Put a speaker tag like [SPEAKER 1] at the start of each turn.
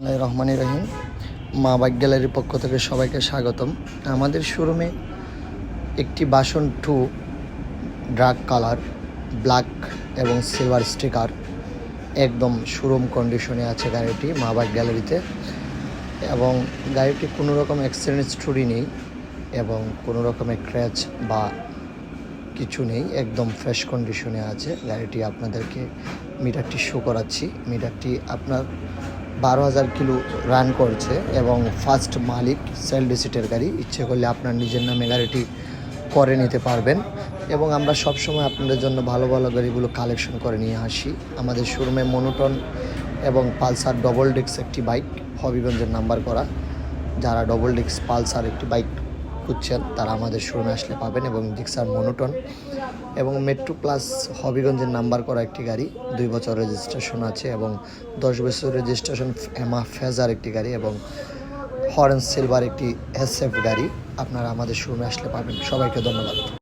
[SPEAKER 1] রহমানির রহিম মা বাইক গ্যালারির পক্ষ থেকে সবাইকে স্বাগতম। আমাদের শোরুমে একটি বাসন 2 ডার্ক কালার, ব্ল্যাক এবং সিলভার স্টিকার একদম শোরুম কন্ডিশনে আছে গাড়িটি মা বাইক গ্যালারিতে, এবং গাড়িটি কোনো রকম অ্যাক্সিডেন্ট স্টোরি নেই এবং কোনো রকমের ক্র্যাচ বা কিছু নেই, একদম ফ্রেশ কন্ডিশনে আছে গাড়িটি। আপনাদেরকে মিটারটি শো করাচ্ছি। মিটারটি আপনার 12,000 কিলো রান করছে এবং ফার্স্ট মালিক সেল রিসিটের গাড়ি। ইচ্ছে করলে আপনার নিজের নামে গাড়িটি করে নিতে পারবেন, এবং আমরা সবসময় আপনাদের জন্য ভালো ভালো গাড়িগুলো কালেকশন করে নিয়ে আসি। আমাদের শোরুমে মনোটন এবং পালসার ডবল ডিস্ক একটি বাইক হবিগঞ্জের নাম্বার করা। যারা ডবল ডিস্ক পালসার একটি বাইক খুঁজছেন তারা আমাদের শোরুমে আসলে পাবেন, এবং জিক্সার মনোটন এবং মেট্রো প্লাস হবিগঞ্জের নাম্বার করা একটি গাড়ি, 2 বছর রেজিস্ট্রেশন আছে এবং 10 বছর রেজিস্ট্রেশন এমা ফেজার একটি গাড়ি, এবং হরেন সিলভার একটি এসএফ গাড়ি আপনারা আমাদের শোরুমে আসলে পাবেন। সবাইকে ধন্যবাদ।